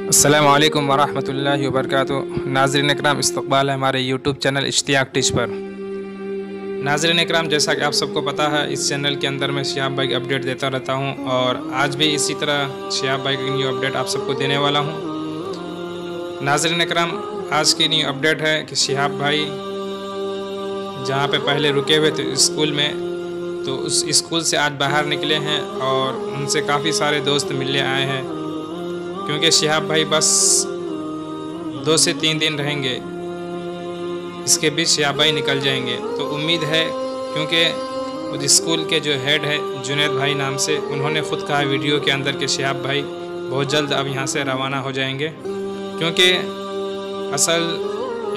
अस्सलामु अलैकुम वरहमतुल्लाहि वबरकातुहू। नाज़रीन इकराम, इस्तक़बाल है हमारे यूट्यूब चैनल इश्तियाक टिश पर। नाज़रीन इकराम, जैसा कि आप सबको पता है, इस चैनल के अंदर मैं शिहाब भाई की अपडेट देता रहता हूं और आज भी इसी तरह शिहाब भाई की न्यू अपडेट आप सबको देने वाला हूं। नाज़रीन इकराम, आज की न्यू अपडेट है कि शिहाब भाई जहां पे पहले रुके हुए थे स्कूल में, तो उस स्कूल से आज बाहर निकले हैं और उनसे काफ़ी सारे दोस्त मिलने आए हैं, क्योंकि शिहाब भाई बस 2 से 3 दिन रहेंगे, इसके बीच शिहाब भाई निकल जाएंगे। तो उम्मीद है, क्योंकि उस स्कूल के जो हेड है जुनैद भाई नाम से, उन्होंने ख़ुद कहा वीडियो के अंदर कि शिहाब भाई बहुत जल्द अब यहाँ से रवाना हो जाएंगे, क्योंकि असल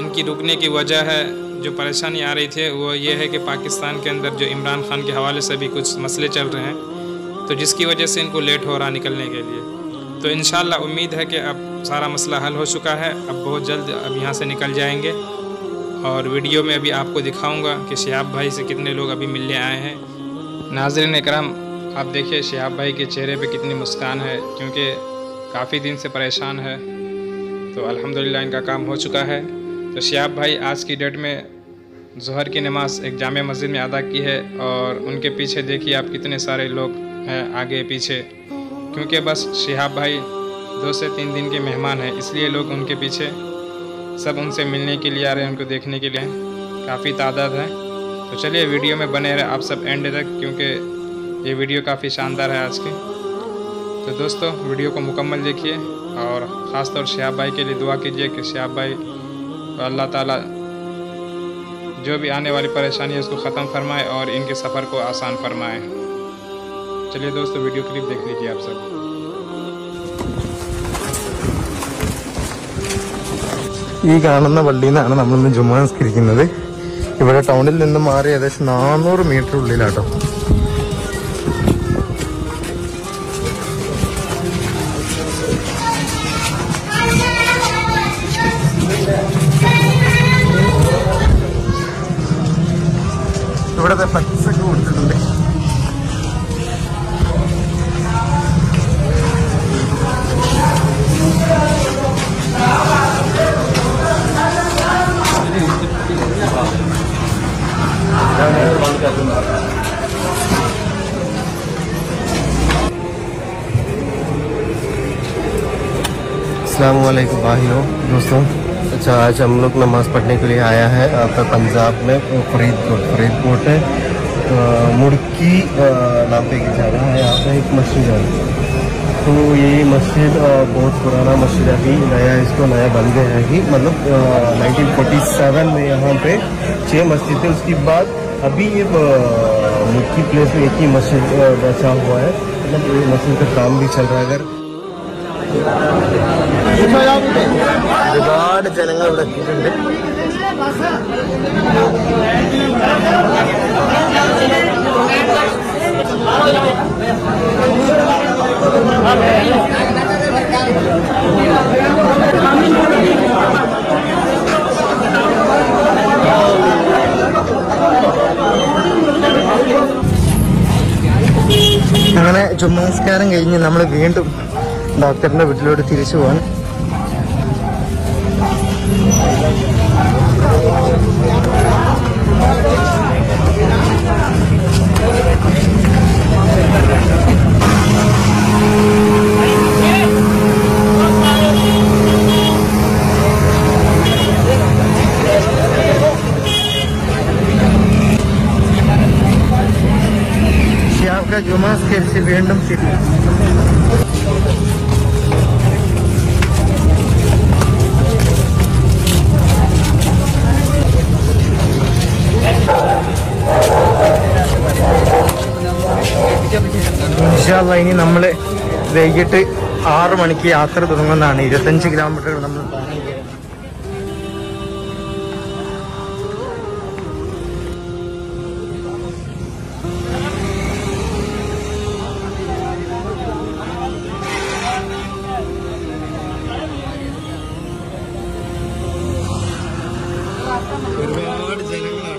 इनकी रुकने की वजह है, जो परेशानी आ रही थी वो ये है कि पाकिस्तान के अंदर जो इमरान खान के हवाले से भी कुछ मसले चल रहे हैं, तो जिसकी वजह से इनको लेट हो रहा निकलने के लिए। तो इंशाल्लाह उम्मीद है कि अब सारा मसला हल हो चुका है, अब बहुत जल्द अब यहाँ से निकल जाएंगे। और वीडियो में अभी आपको दिखाऊंगा कि शिहाब भाई से कितने लोग अभी मिलने आए हैं। नाज़रीन इकराम, आप देखिए शिहाब भाई के चेहरे पे कितनी मुस्कान है, क्योंकि काफ़ी दिन से परेशान है, तो अल्हम्दुलिल्लाह इनका काम हो चुका है। तो शिहाब भाई आज की डेट में ज़ोहर की नमाज़ एक जामे मस्जिद में अदा की है और उनके पीछे देखिए आप कितने सारे लोग हैं आगे पीछे, क्योंकि बस शिहाब भाई 2 से 3 दिन के मेहमान हैं, इसलिए लोग उनके पीछे सब उनसे मिलने के लिए आ रहे हैं, उनको देखने के लिए काफ़ी तादाद है। तो चलिए वीडियो में बने रहे आप सब एंड तक, क्योंकि ये वीडियो काफ़ी शानदार है आज की। तो दोस्तों, वीडियो को मुकम्मल देखिए और ख़ास तौर शिहाब भाई के लिए दुआ कीजिए कि शिहाब भाई अल्लाह ताला जो भी आने वाली परेशानी है उसको ख़त्म फरमाए और इनके सफ़र को आसान फरमाए। चलिए दोस्तों, वीडियो क्लिप देख लीजिए आप सब। ഈ കാണുന്ന പള്ളിയിൽ നിന്നാണ് നമ്മളിന്ന് ജുമാ നിസ്കരിക്കുന്നത്. ഇവിടെ ടൗണിൽ നിന്ന് മാറി ഏകദേശം 400 മീറ്റർ ഉള്ളിലാട്ടോ. ഇവിടത്തെ ഫ്ലക്സ് ഒക്കെ കൊടുത്തിട്ടുണ്ട്. अस्सलामुअलैकुम भाइयों दोस्तों। अच्छा, आज हम लोग नमाज़ पढ़ने के लिए आया है आपका पंजाब में फरीदकोट है, मुड़की नाम पे की जगह है। यहाँ पे एक मस्जिद है, तो ये मस्जिद बहुत पुराना मस्जिद है, अभी नया बन गया है कि मतलब 1947 में यहाँ पे 6 मस्जिद थे। उसके बाद अभी ये मुड़की प्लेस में एक ही मस्जिद बचा हुआ है, मतलब ये मस्जिद का काम भी चल रहा है। अगर ഒരുപാട് ജനങ്ങൾ ഇവിടെ എത്തിയിട്ടുണ്ട്. അങ്ങനെ ചുമസ്കാരം കഴിഞ്ഞ് നമ്മൾ വീണ്ടും ഡോക്ടറിന്റെ വീട്ടിലോട്ട് തിരിച്ചു പോകാൻ. शिहाब का जुमा से വീണ്ടും സിറ്റി. ഇൻഷാല്ലാ ഇനി നമ്മൾ വൈകിട്ട് 6 മണിക്ക് യാത്ര തുടങ്ങുന്നതാണ്. 25 കിലോമീറ്റർ നമ്മൾ ഒരുപാട് ജനങ്ങളാണ്.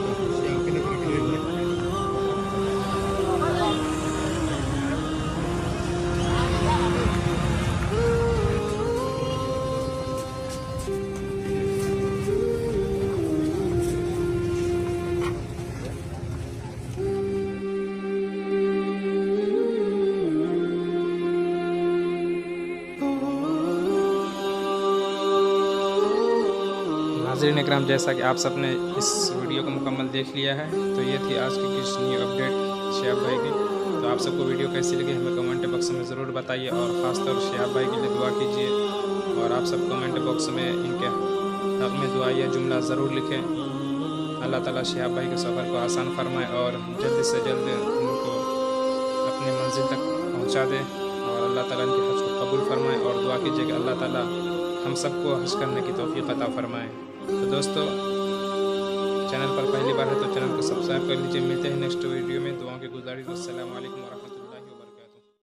नाज़रीन इकराम, जैसा कि आप सबने इस वीडियो को मुकम्मल देख लिया है, तो ये थी आज की कुछ न्यू अपडेट शिहाब भाई की। तो आप सबको वीडियो कैसी लगी हमें कमेंट बॉक्स में ज़रूर बताइए, और ख़ासतौर शिहाब भाई के लिए दुआ कीजिए। और आप सब कमेंट बॉक्स में इनके हक़ में दुआ या जुमला ज़रूर लिखें। अल्लाह ताला शिहाब भाई के सफ़र को आसान फरमाए और जल्द से जल्द उनको अपनी मंजिल तक पहुँचा दे, और अल्लाह ताला इनके हज को कबूल फरमाए। और दुआ कीजिए कि अल्लाह ताला हम सबको हज करने की तौफीक अता फरमाए। तो दोस्तों, चैनल पर पहली बार है तो चैनल को सब्सक्राइब कर लीजिए। मिलते हैं नेक्स्ट वीडियो में। दुआओं की गुजारिश। अस्सलामु अलैकुम।